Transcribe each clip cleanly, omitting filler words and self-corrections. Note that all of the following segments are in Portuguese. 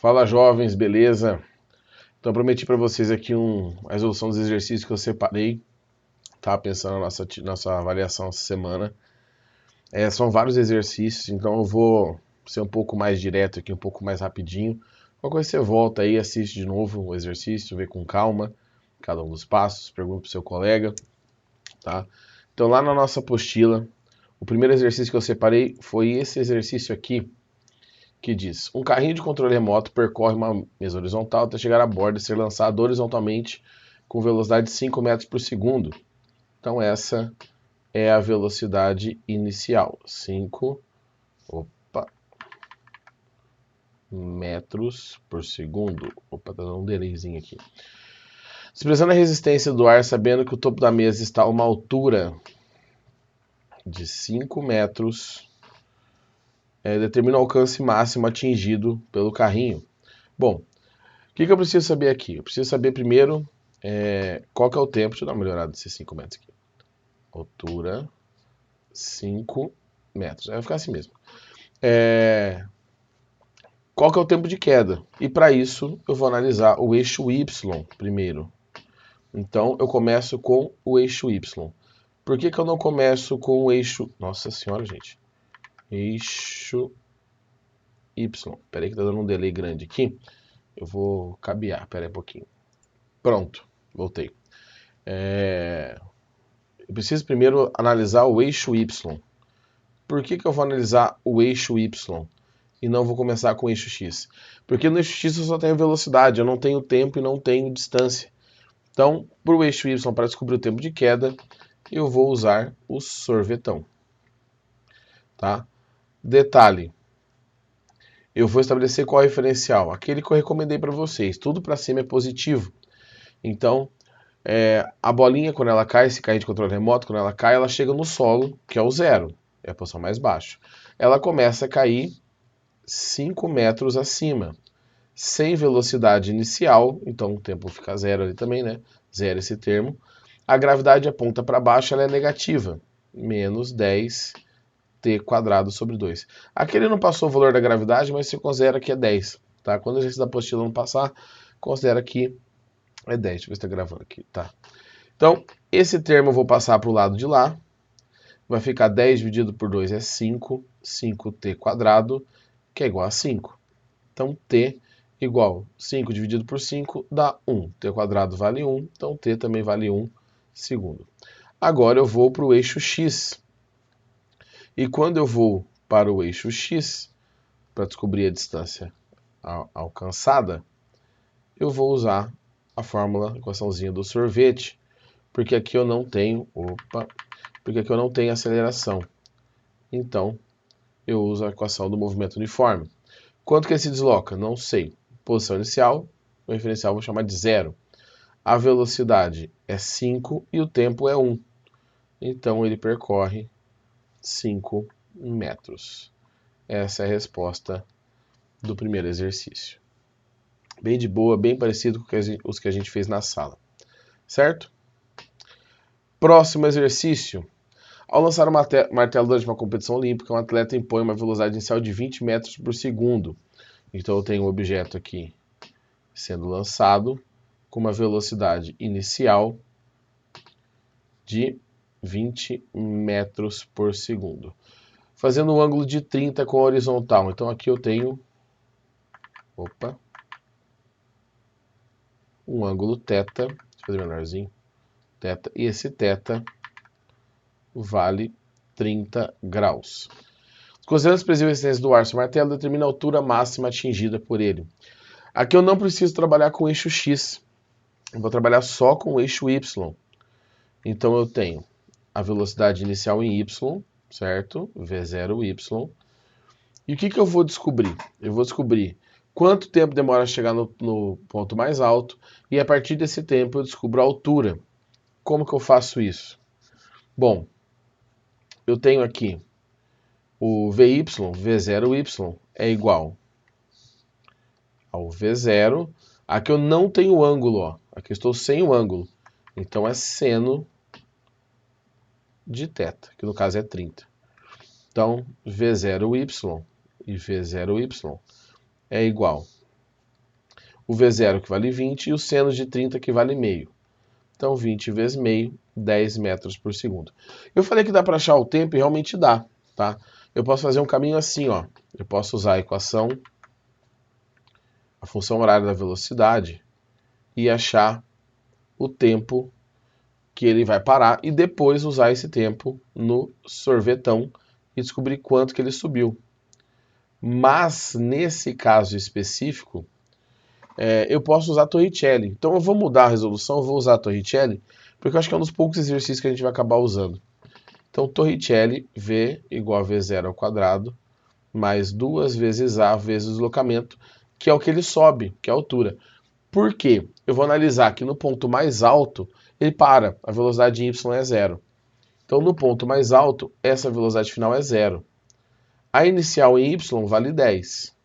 Fala jovens, beleza? Então eu prometi para vocês aqui a resolução dos exercícios que eu separei. Tava pensando na nossa avaliação essa semana. São vários exercícios, então eu vou ser um pouco mais direto aqui, um pouco mais rapidinho. Qualquer coisa você volta aí, assiste de novo o exercício, vê com calma cada um dos passos, pergunta pro seu colega, tá? Então lá na nossa apostila, o primeiro exercício que eu separei foi esse exercício aqui, que diz: um carrinho de controle remoto percorre uma mesa horizontal até chegar à borda e ser lançado horizontalmente com velocidade de 5 metros por segundo. Então essa é a velocidade inicial, 5 metros por segundo. Opa, tá dando um delayzinho aqui. Expressando a resistência do ar, sabendo que o topo da mesa está a uma altura de 5 metros, determina o alcance máximo atingido pelo carrinho. Bom, o que eu preciso saber aqui? Eu preciso saber primeiro qual que é o tempo. Deixa eu dar uma melhorada desses 5 metros aqui. Altura, 5 metros. Vai ficar assim mesmo. Qual que é o tempo de queda? E para isso eu vou analisar o eixo Y primeiro. Então eu começo com o eixo Y. Por que eu não começo com o eixo... Nossa senhora, gente. Eixo Y. Espera aí que tá dando um delay grande aqui. Eu vou cabear, espera aí um pouquinho. Pronto, voltei. Eu preciso primeiro analisar o eixo Y. Por que eu vou analisar o eixo Y e não vou começar com o eixo X? Porque no eixo X eu só tenho velocidade, eu não tenho tempo e não tenho distância. Então, para o eixo Y, para descobrir o tempo de queda, eu vou usar o sorvetão. Tá? Detalhe, eu vou estabelecer qual é o referencial? Aquele que eu recomendei para vocês. Tudo para cima é positivo. Então, a bolinha, quando ela cai, esse carrinho de controle remoto, quando ela cai, ela chega no solo, que é o zero. É a posição mais baixa. Ela começa a cair 5 metros acima, sem velocidade inicial, então o tempo fica zero ali também, né? Zero esse termo. A gravidade aponta para baixo, ela é negativa, menos 10 t quadrado sobre 2. Aqui ele não passou o valor da gravidade, mas se considera que é 10, tá? Quando a gente da apostila não passar, considera que é 10. Deixa eu ver se está gravando aqui, tá? Então, esse termo eu vou passar para o lado de lá, vai ficar 10 dividido por 2 é 5, 5t quadrado, que é igual a 5. Então, t igual 5 dividido por 5 dá 1. t quadrado vale 1, então t também vale 1 segundo. Agora eu vou para o eixo x. E quando eu vou para o eixo x, para descobrir a distância alcançada, eu vou usar a fórmula, a equaçãozinha do sorvete, porque aqui eu não tenho, porque aqui eu não tenho aceleração. Então, eu uso a equação do movimento uniforme. Quanto que ele se desloca? Não sei. Posição inicial, o referencial eu vou chamar de 0. A velocidade é 5 e o tempo é 1. Então, ele percorre 5 metros. Essa é a resposta do primeiro exercício. Bem de boa, bem parecido com os que a gente fez na sala. Certo? Próximo exercício. Ao lançar o martelo durante uma competição olímpica, um atleta impõe uma velocidade inicial de 20 metros por segundo. Então eu tenho um objeto aqui sendo lançado com uma velocidade inicial de 20 metros por segundo. Fazendo um ângulo de 30 com a horizontal. Então aqui eu tenho um ângulo θ, deixa eu fazer menorzinho, θ, e esse θ vale 30 graus. Considerando as previsíveis resistências do ar sobre o martelo, determina a altura máxima atingida por ele. Aqui eu não preciso trabalhar com o eixo X, eu vou trabalhar só com o eixo Y. Então eu tenho a velocidade inicial em Y, certo? V0y. E o que eu vou descobrir? Eu vou descobrir quanto tempo demora a chegar no ponto mais alto, e a partir desse tempo eu descubro a altura. Como que eu faço isso? Bom, eu tenho aqui o Vy, V0y, é igual ao V0. Aqui eu não tenho ângulo, ó. Aqui eu estou sem o ângulo. Então é seno de θ, que no caso é 30. Então, V0y e V0y é igual o V0 que vale 20 e o seno de 30 que vale meio. Então 20 vezes meio, 10 metros por segundo. Eu falei que dá para achar o tempo e realmente dá, tá? Eu posso fazer um caminho assim, ó. Eu posso usar a equação, a função horária da velocidade e achar o tempo que ele vai parar e depois usar esse tempo no sorvetão e descobrir quanto que ele subiu. Mas nesse caso específico, eu posso usar a Torricelli. Então eu vou mudar a resolução, eu vou usar a Torricelli, porque eu acho que é um dos poucos exercícios que a gente vai acabar usando. Então Torricelli, V igual a V0 ao quadrado, mais 2 vezes A vezes o deslocamento, que é o que ele sobe, que é a altura. Por quê? Eu vou analisar que no ponto mais alto, ele para, a velocidade em y é 0. Então no ponto mais alto, essa velocidade final é 0. A inicial em y vale 10.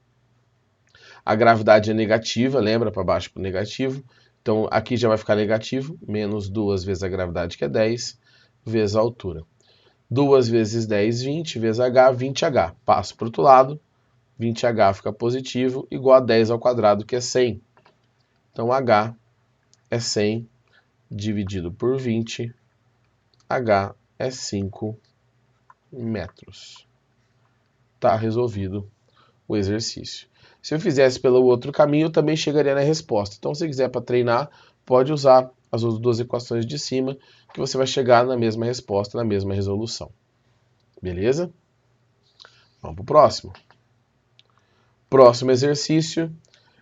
A gravidade é negativa, lembra? Para baixo para negativo. Então aqui já vai ficar negativo, menos 2 vezes a gravidade, que é 10, vezes a altura. 2 vezes 10, 20, vezes h, 20h. Passo para o outro lado, 20h fica positivo, igual a 10 ao quadrado, que é 100. Então h é 100 dividido por 20, h é 5 metros. Está resolvido o exercício. Se eu fizesse pelo outro caminho, eu também chegaria na resposta. Então, se quiser para treinar, pode usar as outras duas equações de cima, que você vai chegar na mesma resposta, na mesma resolução. Beleza? Vamos para o próximo. Próximo exercício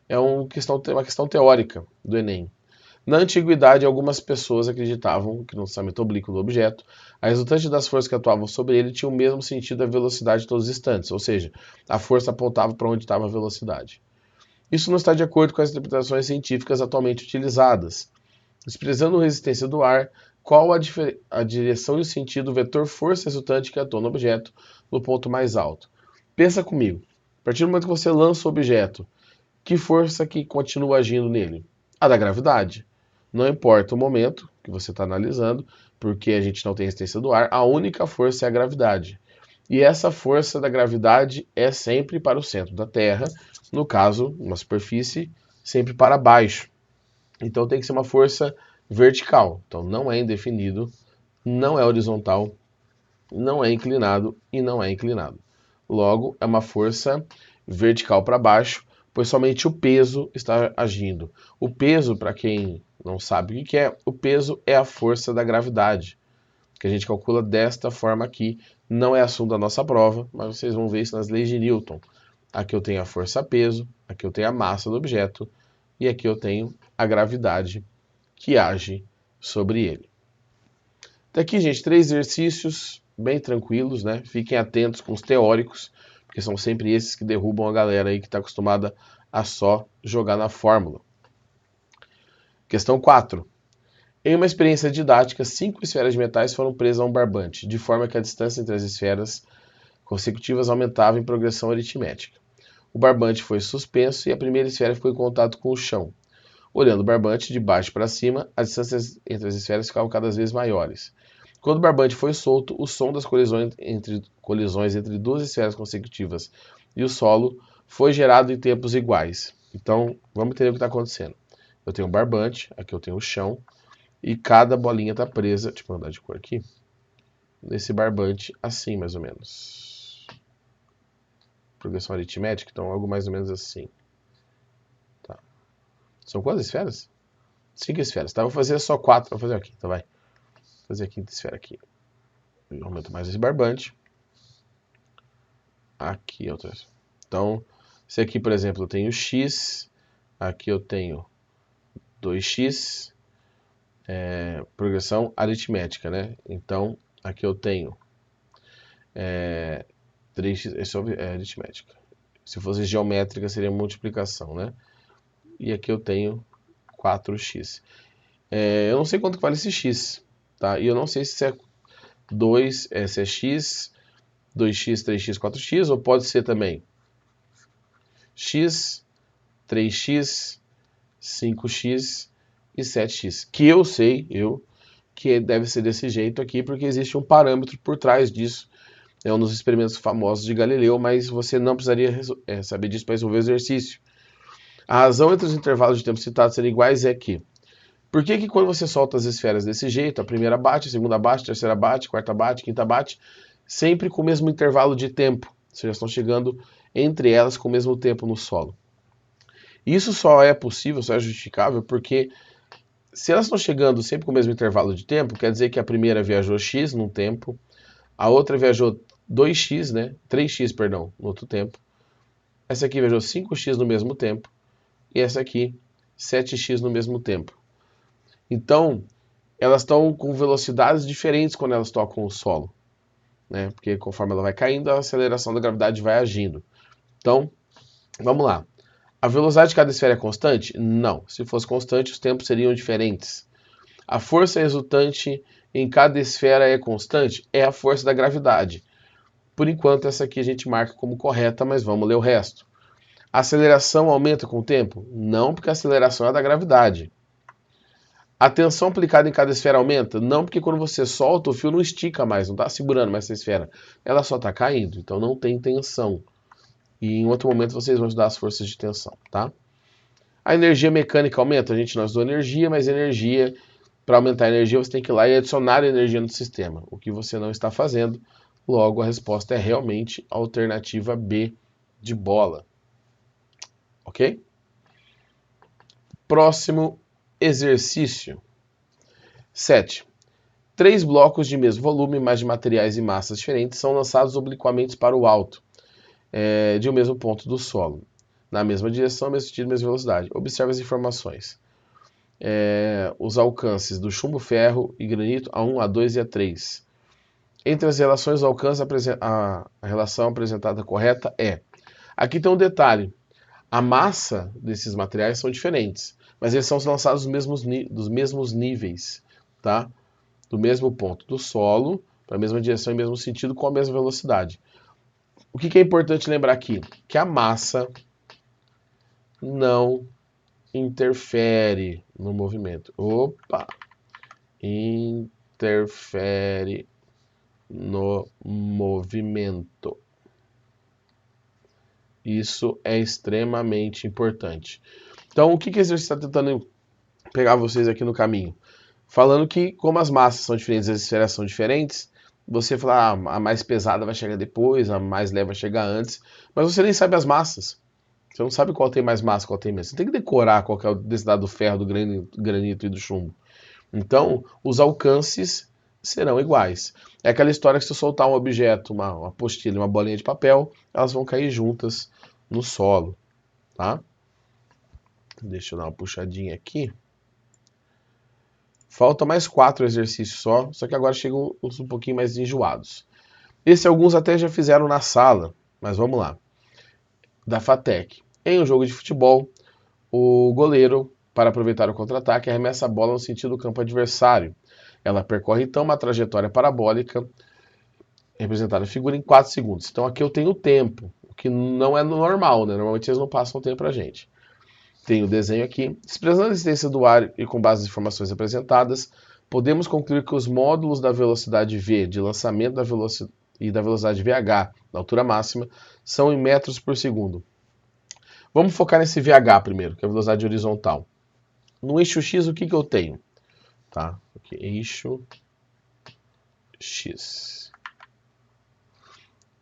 é uma questão teórica do Enem. Na antiguidade, algumas pessoas acreditavam que no lançamento oblíquo do objeto, a resultante das forças que atuavam sobre ele tinha o mesmo sentido da velocidade de todos os instantes, ou seja, a força apontava para onde estava a velocidade. Isso não está de acordo com as interpretações científicas atualmente utilizadas. Desprezando a resistência do ar, qual a direção e o sentido do vetor força resultante que atua no objeto no ponto mais alto? Pensa comigo. A partir do momento que você lança o objeto, que força que continua agindo nele? A da gravidade. Não importa o momento que você está analisando, porque a gente não tem resistência do ar, a única força é a gravidade. E essa força da gravidade é sempre para o centro da Terra, no caso, uma superfície, sempre para baixo. Então tem que ser uma força vertical. Então não é indefinido, não é horizontal, não é inclinado e não é inclinado. Logo, é uma força vertical para baixo, pois somente o peso está agindo. O peso, para quem não sabe o que é, o peso é a força da gravidade, que a gente calcula desta forma aqui. Não é assunto da nossa prova, mas vocês vão ver isso nas leis de Newton. Aqui eu tenho a força-peso, aqui eu tenho a massa do objeto, e aqui eu tenho a gravidade que age sobre ele. Até aqui, gente, 3 exercícios bem tranquilos, né? Fiquem atentos com os teóricos, porque são sempre esses que derrubam a galera aí que está acostumada a só jogar na fórmula. Questão 4. Em uma experiência didática, 5 esferas de metais foram presas a um barbante, de forma que a distância entre as esferas consecutivas aumentava em progressão aritmética. O barbante foi suspenso e a primeira esfera ficou em contato com o chão. Olhando o barbante de baixo para cima, as distâncias entre as esferas ficavam cada vez maiores. Quando o barbante foi solto, o som das colisões entre duas esferas consecutivas e o solo foi gerado em tempos iguais. Então, vamos entender o que está acontecendo. Eu tenho um barbante, aqui eu tenho o chão, e cada bolinha está presa, deixa eu mudar de cor aqui, nesse barbante assim, mais ou menos. Progressão aritmética, então algo mais ou menos assim. Tá. São quantas esferas? 5 esferas, tá? Vou fazer só 4, vou fazer aqui, então vai. Vou fazer a quinta esfera aqui. Eu aumento mais esse barbante. Aqui outra. Então, se aqui, por exemplo, eu tenho x, aqui eu tenho 2x, progressão aritmética, né? Então, aqui eu tenho 3x, isso é aritmética. Se fosse geométrica, seria multiplicação, né? E aqui eu tenho 4x. Eu não sei quanto que vale esse x, tá? E eu não sei se é 2, se é x, 2x, 3x, 4x, ou pode ser também x, 3x, 5x e 7x. Que eu sei, que deve ser desse jeito aqui, porque existe um parâmetro por trás disso. É um dos experimentos famosos de Galileu, mas você não precisaria saber disso para resolver o exercício. A razão entre os intervalos de tempo citados serem iguais é que, por que quando você solta as esferas desse jeito, a primeira bate, a segunda bate, a terceira bate, a quarta bate, a quinta bate, sempre com o mesmo intervalo de tempo, ou seja, estão chegando entre elas com o mesmo tempo no solo. Isso só é possível, só é justificável, porque se elas estão chegando sempre com o mesmo intervalo de tempo, quer dizer que a primeira viajou x num tempo, a outra viajou 2x, né? 3x, perdão, no outro tempo. Essa aqui viajou 5x no mesmo tempo. E essa aqui, 7x no mesmo tempo. Então, elas estão com velocidades diferentes quando elas tocam o solo, né? Porque conforme ela vai caindo, a aceleração da gravidade vai agindo. Então, vamos lá. A velocidade de cada esfera é constante? Não. Se fosse constante, os tempos seriam diferentes. A força resultante em cada esfera é constante? É a força da gravidade. Por enquanto, essa aqui a gente marca como correta, mas vamos ler o resto. A aceleração aumenta com o tempo? Não, porque a aceleração é da gravidade. A tensão aplicada em cada esfera aumenta? Não, porque quando você solta, o fio não estica mais, não está segurando mais essa esfera. Ela só está caindo, então não tem tensão. E em outro momento vocês vão estudar as forças de tensão, tá? A energia mecânica aumenta? A gente não estudou energia, mas energia, para aumentar a energia, você tem que ir lá e adicionar energia no sistema. O que você não está fazendo, logo a resposta é realmente a alternativa B de bola. Ok? Próximo exercício. 7. 3 blocos de mesmo volume, mas de materiais e massas diferentes, são lançados obliquamente para o alto, de um mesmo ponto do solo, na mesma direção, mesmo sentido, mesma velocidade. Observe as informações. Os alcances do chumbo, ferro e granito A1, A2 e A3. Entre as relações, o alcance, a relação apresentada correta é... Aqui tem um detalhe. A massa desses materiais são diferentes, mas eles são lançados dos mesmos níveis, tá? Do mesmo ponto do solo, para a mesma direção e mesmo sentido, com a mesma velocidade. O que é importante lembrar aqui? Que a massa não interfere no movimento. Opa! Interfere no movimento. Isso é extremamente importante. Então, o que esse exercício está tentando pegar vocês aqui no caminho? Falando que, como as massas são diferentes, as esferas são diferentes, você fala, a mais pesada vai chegar depois, a mais leve vai chegar antes, mas você nem sabe as massas. Você não sabe qual tem mais massa, qual tem menos. Você tem que decorar qual que é a densidade do ferro, do granito e do chumbo. Então, os alcances serão iguais. É aquela história que se eu soltar um objeto, uma apostila, uma bolinha de papel, elas vão cair juntas no solo, tá? Deixa eu dar uma puxadinha aqui. Falta mais 4 exercícios só que agora chegam uns um pouquinho mais enjoados. Esse alguns até já fizeram na sala, mas vamos lá. Da FATEC. Em um jogo de futebol, o goleiro, para aproveitar o contra-ataque, arremessa a bola no sentido do campo adversário. Ela percorre então uma trajetória parabólica, representada na figura, em 4 segundos. Então aqui eu tenho o tempo, o que não é normal, né? Normalmente eles não passam o tempo pra gente. Tem o desenho aqui. Desprezando a existência do ar e com base nas informações apresentadas, podemos concluir que os módulos da velocidade v de lançamento e da velocidade vh da altura máxima são em metros por segundo. Vamos focar nesse vh primeiro, que é a velocidade horizontal. No eixo x, o que eu tenho? Tá? Aqui, eixo x.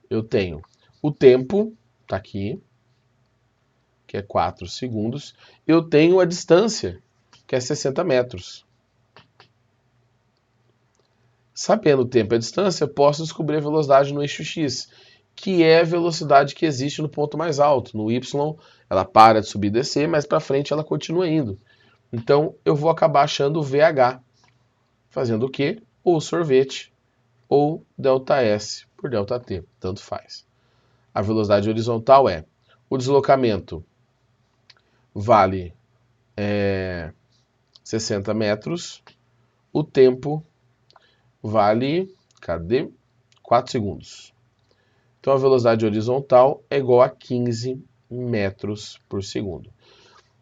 Eu tenho o tempo, tá aqui, que é 4 segundos. Eu tenho a distância, que é 60 metros. Sabendo o tempo e a distância, eu posso descobrir a velocidade no eixo x, que é a velocidade que existe no ponto mais alto. No y, ela para de subir e descer, mas para frente ela continua indo. Então, eu vou acabar achando o VH. Fazendo o quê? Ou sorvete, ou ΔS por ΔT. Tanto faz. A velocidade horizontal é o deslocamento vale 60 metros, o tempo vale, 4 segundos. Então a velocidade horizontal é igual a 15 metros por segundo.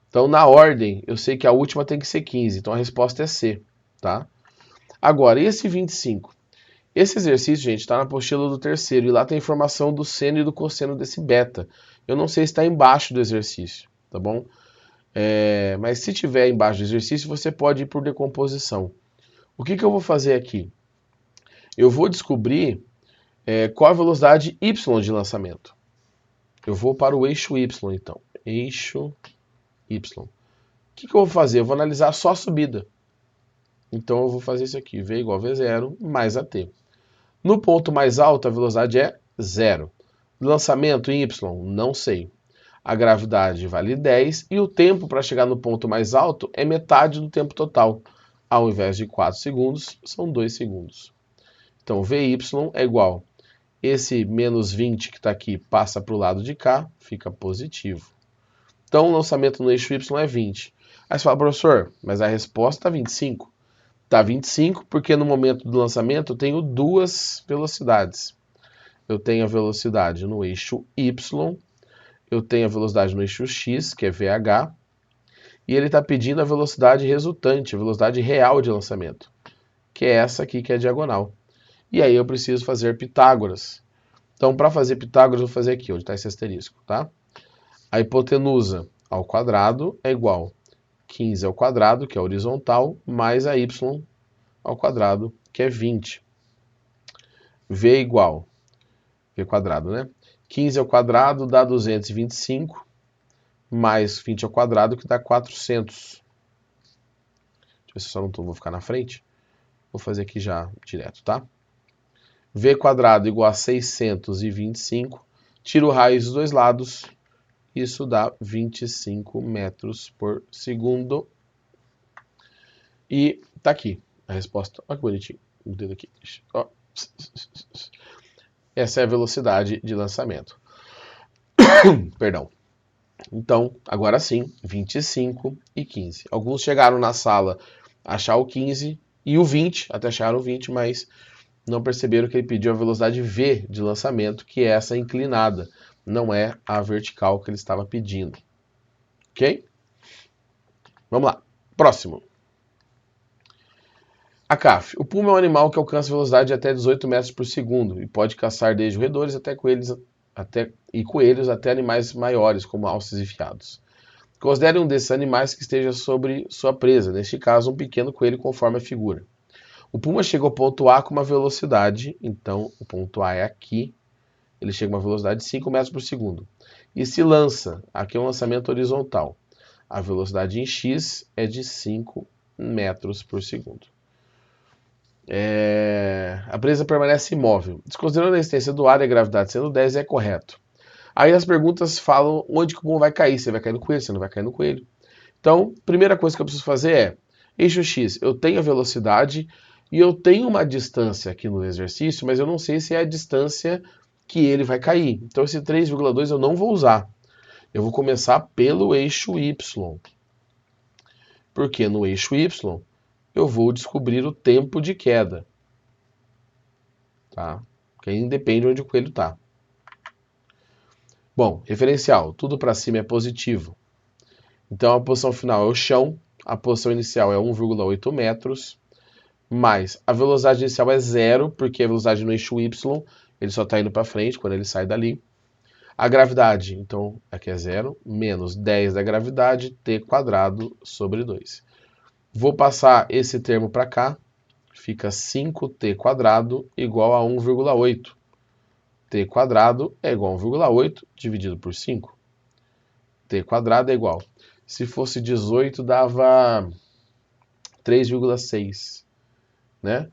Então na ordem, eu sei que a última tem que ser 15, então a resposta é C, tá? Agora, esse 25? Esse exercício, gente, está na apostila do terceiro, e lá tem a informação do seno e do cosseno desse beta. Eu não sei se está embaixo do exercício. tá bom? Mas se tiver embaixo do exercício, você pode ir por decomposição. O que eu vou fazer aqui? Eu vou descobrir qual a velocidade y de lançamento. Eu vou para o eixo y, então. Eixo y. O que eu vou fazer? Eu vou analisar só a subida. Então eu vou fazer isso aqui, V igual a V0 mais AT. No ponto mais alto, a velocidade é 0. Lançamento em Y, não sei. A gravidade vale 10 e o tempo para chegar no ponto mais alto é metade do tempo total. Ao invés de 4 segundos, são 2 segundos. Então, VY é igual. Esse menos 20 que está aqui passa para o lado de cá, fica positivo. Então, o lançamento no eixo Y é 20. Aí você fala, professor, mas a resposta está 25. Está 25 porque no momento do lançamento eu tenho duas velocidades. Eu tenho a velocidade no eixo Y, eu tenho a velocidade no eixo X, que é VH, e ele está pedindo a velocidade resultante, a velocidade real de lançamento, que é essa aqui, que é a diagonal. E aí eu preciso fazer Pitágoras. Então, para fazer Pitágoras, eu vou fazer aqui, onde está esse asterisco, tá? A hipotenusa ao quadrado é igual a 15 ao quadrado, que é horizontal, mais a y ao quadrado, que é 20. V igual, V quadrado, né? 15 ao quadrado dá 225, mais 20 ao quadrado, que dá 400. Deixa eu ver se eu só não vou ficar na frente. Vou fazer aqui já direto, tá? V quadrado igual a 625. Tiro raiz dos dois lados. Isso dá 25 metros por segundo. E tá aqui a resposta. Olha que bonitinho. O dedo aqui. Ó. Essa é a velocidade de lançamento. Perdão. Então, agora sim, 25 e 15. Alguns chegaram na sala a achar o 15 e o 20, até acharam o 20, mas não perceberam que ele pediu a velocidade V de lançamento, que é essa inclinada, não é a vertical que ele estava pedindo. Ok? Vamos lá. Próximo. A CAF. O puma é um animal que alcança velocidade de até 18 metros por segundo e pode caçar desde roedores até coelhos até animais maiores, como alces e veados. Considere um desses animais que esteja sobre sua presa, neste caso um pequeno coelho conforme a figura. O puma chega ao ponto A com uma velocidade, então o ponto A é aqui, ele chega a uma velocidade de 5 metros por segundo. E se lança, aqui é um lançamento horizontal. A velocidade em x é de 5 metros por segundo. A presa permanece imóvel. Desconsiderando a resistência do ar e a gravidade sendo 10, é correto. Aí as perguntas falam onde que o puma vai cair. Você vai cair no coelho, você não vai cair no coelho. Então, primeira coisa que eu preciso fazer é, eixo X, eu tenho a velocidade e eu tenho uma distância aqui no exercício, mas eu não sei se é a distância que ele vai cair. Então esse 3,2 eu não vou usar. Eu vou começar pelo eixo Y. Porque no eixo Y eu vou descobrir o tempo de queda. Tá? Porque aí depende de onde o coelho está. Bom, referencial, tudo para cima é positivo. Então a posição final é o chão, a posição inicial é 1,8 metros, mais a velocidade inicial é 0, porque a velocidade no eixo Y, ele só está indo para frente quando ele sai dali. A gravidade, então, aqui é 0, menos 10 da gravidade, t quadrado sobre 2. Vou passar esse termo para cá, fica 5t quadrado igual a 1,8. t quadrado é igual a 1,8 dividido por 5. t quadrado é igual. Se fosse 18, dava 3,6, né?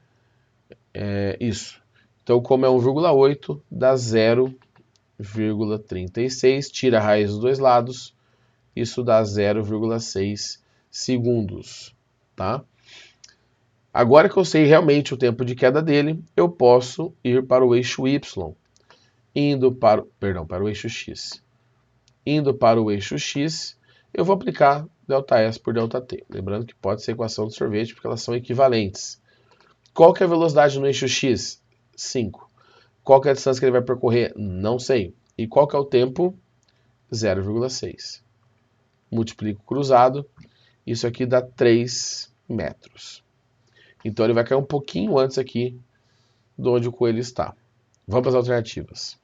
Isso. Então, como é 1,8, dá 0,36. Tira a raiz dos dois lados. Isso dá 0,6 segundos, tá? Agora que eu sei realmente o tempo de queda dele, eu posso ir para o eixo Y, para o eixo X. Indo para o eixo X, eu vou aplicar ΔS por ΔT. Lembrando que pode ser equação de sorvete, porque elas são equivalentes. Qual que é a velocidade no eixo X? 5. Qual que é a distância que ele vai percorrer? Não sei. E qual que é o tempo? 0,6. Multiplico cruzado. Isso aqui dá 3 metros. Então ele vai cair um pouquinho antes aqui de onde o coelho está. Vamos para as alternativas.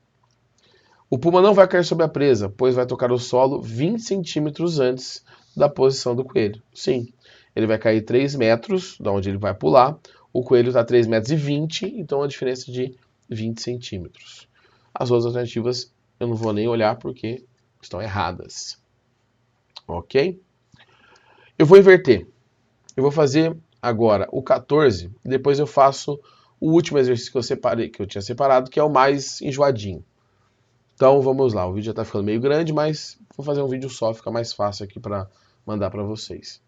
O puma não vai cair sobre a presa, pois vai tocar o solo 20 centímetros antes da posição do coelho. Sim, ele vai cair 3 metros, da onde ele vai pular. O coelho está a 3,20 metros, então a diferença de 20 centímetros. As outras alternativas eu não vou nem olhar porque estão erradas. Ok? Eu vou inverter. Eu vou fazer agora o 14, e depois eu faço o último exercício que eu tinha separado, que é o mais enjoadinho. Então vamos lá, o vídeo já está ficando meio grande, mas vou fazer um vídeo só, fica mais fácil aqui para mandar para vocês.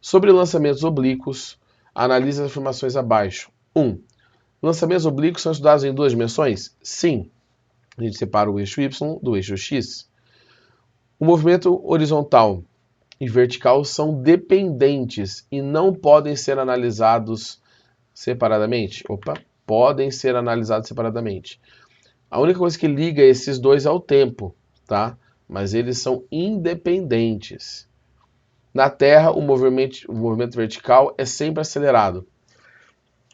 Sobre lançamentos oblíquos, analise as afirmações abaixo. 1. Lançamentos oblíquos são estudados em 2 dimensões? Sim. A gente separa o eixo Y do eixo X. O movimento horizontal e vertical são dependentes e não podem ser analisados separadamente. Podem ser analisados separadamente. A única coisa que liga esses dois é o tempo, tá? Mas eles são independentes. Na Terra, o movimento vertical é sempre acelerado.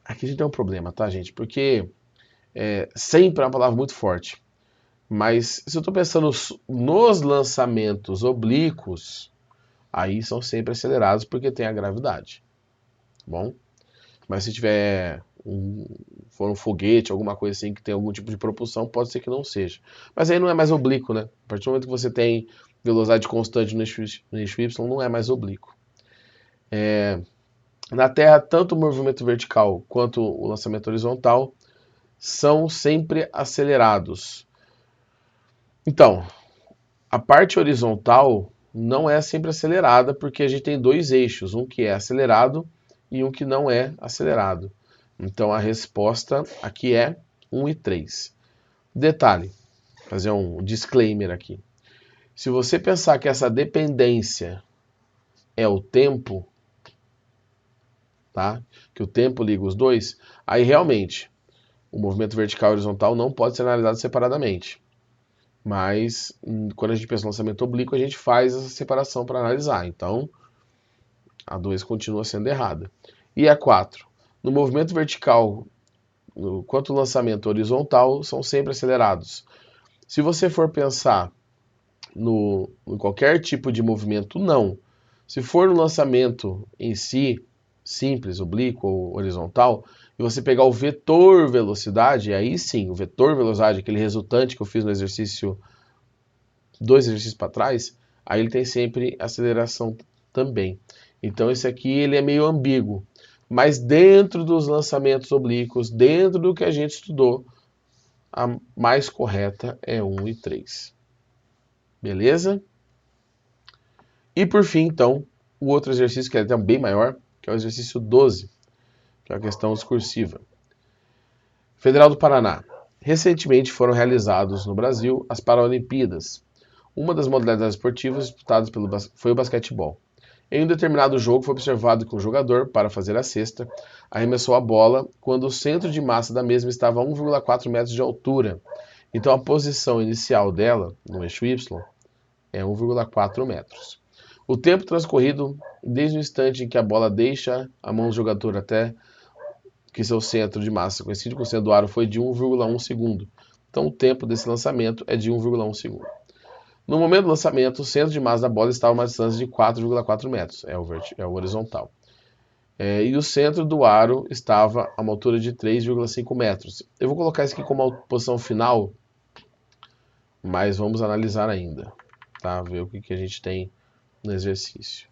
Aqui a gente tem um problema, tá, gente? Porque sempre é uma palavra muito forte. Mas se eu estou pensando nos lançamentos oblíquos, aí são sempre acelerados porque tem a gravidade. Bom? Mas se tiver for um foguete, alguma coisa assim que tem algum tipo de propulsão, pode ser que não seja. Mas aí não é mais oblíquo, né? A partir do momento que você tem velocidade constante no eixo Y, não é mais oblíquo. Na Terra, tanto o movimento vertical quanto o lançamento horizontal são sempre acelerados. Então, a parte horizontal não é sempre acelerada, porque a gente tem 2 eixos, um que é acelerado e um que não é acelerado. Então a resposta aqui é 1 e 3. Detalhe, fazer um disclaimer aqui. Se você pensar que essa dependência é o tempo, tá? Que o tempo liga os dois, aí realmente o movimento vertical e horizontal não pode ser analisado separadamente. Mas quando a gente pensa no lançamento oblíquo, a gente faz essa separação para analisar. Então, a 2 continua sendo errada. E a 4. No movimento vertical, quanto o lançamento horizontal, são sempre acelerados. Se você for pensar em qualquer tipo de movimento, não. Se for no lançamento em si, simples, oblíquo ou horizontal, e você pegar o vetor velocidade, aí sim, o vetor velocidade, aquele resultante que eu fiz no exercício, 2 exercícios para trás, aí ele tem sempre aceleração também. Então esse aqui ele é meio ambíguo, mas dentro dos lançamentos oblíquos, dentro do que a gente estudou, a mais correta é 1 e 3. Beleza? E por fim, então, o outro exercício que é até bem maior, que é o exercício 12, que é a questão discursiva. Federal do Paraná. Recentemente foram realizados no Brasil as Paralimpíadas. Uma das modalidades esportivas disputadas foi o basquetebol. Em um determinado jogo, foi observado que um jogador, para fazer a cesta, arremessou a bola quando o centro de massa da mesma estava a 1,4 metros de altura. Então, a posição inicial dela, no eixo Y, é 1,4 metros. O tempo transcorrido desde o instante em que a bola deixa a mão do jogador até que seu centro de massa coincide com o centro do aro foi de 1,1 segundo. Então, o tempo desse lançamento é de 1,1 segundo. No momento do lançamento, o centro de massa da bola estava a uma distância de 4,4 metros, é o horizontal. E o centro do aro estava a uma altura de 3,5 metros. Eu vou colocar isso aqui como a posição final, mas vamos analisar ainda, tá? Ver o que a gente tem no exercício.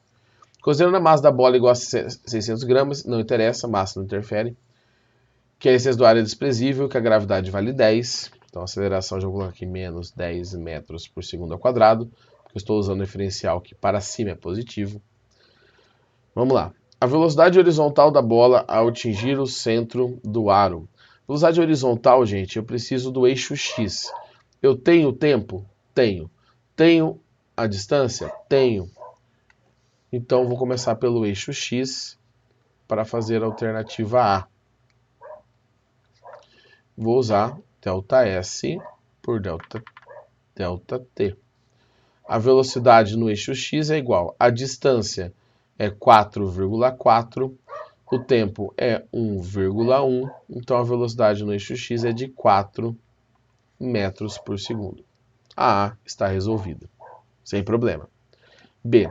Considerando a massa da bola igual a 600 gramas, não interessa, a massa não interfere. Que a essência do ar é desprezível, que a gravidade vale 10. Então a aceleração, já vou colocar aqui, menos 10 metros por segundo ao quadrado, porque eu estou usando o referencial que para cima é positivo. Vamos lá. A velocidade horizontal da bola ao atingir o centro do aro. Velocidade horizontal, gente, eu preciso do eixo X. Eu tenho tempo? Tenho. Tenho a distância? Tenho. Então, vou começar pelo eixo X para fazer a alternativa A. Vou usar ΔS por ΔT. A velocidade no eixo X é igual. A distância é 4,4. O tempo é 1,1. Então, a velocidade no eixo X é de 4 metros por segundo. a A está resolvida, sem problema. B,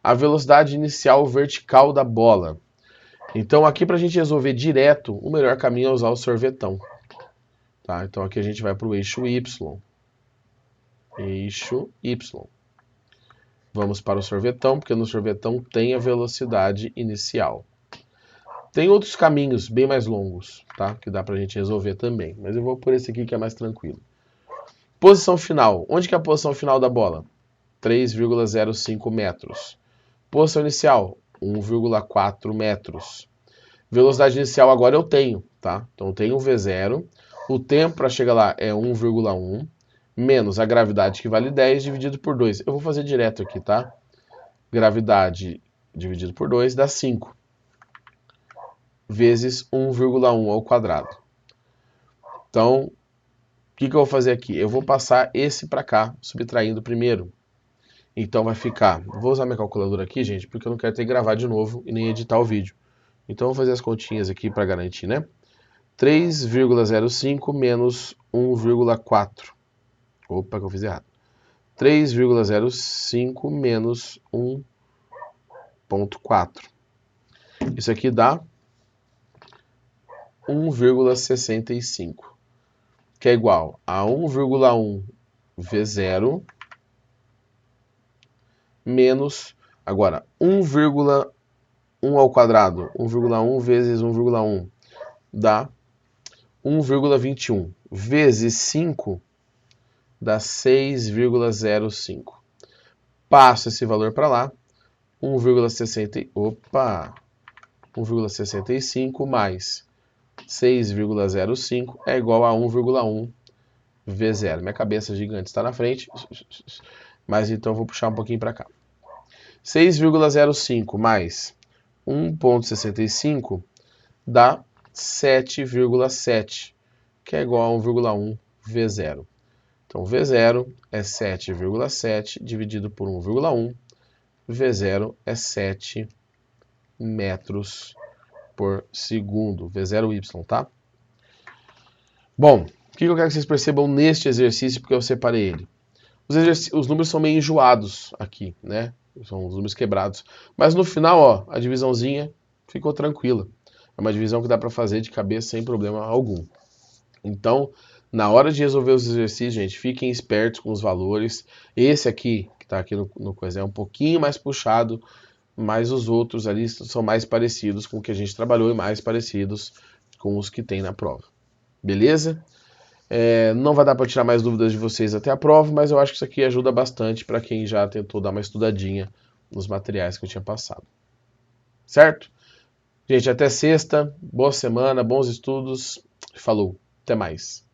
a velocidade inicial vertical da bola. Então aqui para a gente resolver direto, o melhor caminho é usar o sorvetão. Tá? Então aqui a gente vai para o eixo Y. Eixo Y. Vamos para o sorvetão, porque no sorvetão tem a velocidade inicial. Tem outros caminhos bem mais longos, tá? Que dá pra gente resolver também. Mas eu vou por esse aqui que é mais tranquilo. Posição final. Onde que é a posição final da bola? 3,05 metros. Posição inicial, 1,4 metros. Velocidade inicial agora eu tenho, tá? Então eu tenho um V0. O tempo para chegar lá é 1,1. Menos a gravidade, que vale 10, dividido por 2. Eu vou fazer direto aqui, tá? Gravidade dividido por 2 dá 5. Vezes 1,1 ao quadrado. Então, o que eu vou fazer aqui? Eu vou passar esse para cá, subtraindo primeiro. Então vai ficar... Vou usar minha calculadora aqui, gente, porque eu não quero ter que gravar de novo e nem editar o vídeo. Então, eu vou fazer as continhas aqui para garantir, né? 3,05 menos 1,4. Opa, que eu fiz errado. 3,05 menos 1,4. Isso aqui dá 1,65, que é igual a 1,1 V0 menos, agora, 1,1 ao quadrado, 1,1 vezes 1,1 dá 1,21, vezes 5 dá 6,05. Passo esse valor para lá, 1,65 mais 6,05 é igual a 1,1 V0. Minha cabeça gigante está na frente, mas então eu vou puxar um pouquinho para cá. 6,05 mais 1,65 dá 7,7, que é igual a 1,1 V0. Então, V0 é 7,7 dividido por 1,1. V0 é 7 metros por segundo. V0Y, tá? Bom, o que eu quero que vocês percebam neste exercício, porque eu separei ele. Os números são meio enjoados aqui, né? São os números quebrados. Mas no final, ó, a divisãozinha ficou tranquila. É uma divisão que dá para fazer de cabeça sem problema algum. Então, na hora de resolver os exercícios, gente, fiquem espertos com os valores. Esse aqui, que está aqui no coisa, é um pouquinho mais puxado, mas os outros ali são mais parecidos com o que a gente trabalhou e mais parecidos com os que tem na prova. Beleza? Não vai dar para tirar mais dúvidas de vocês até a prova, mas eu acho que isso aqui ajuda bastante para quem já tentou dar uma estudadinha nos materiais que eu tinha passado. Certo? Gente, até sexta. Boa semana, bons estudos. Falou. Até mais.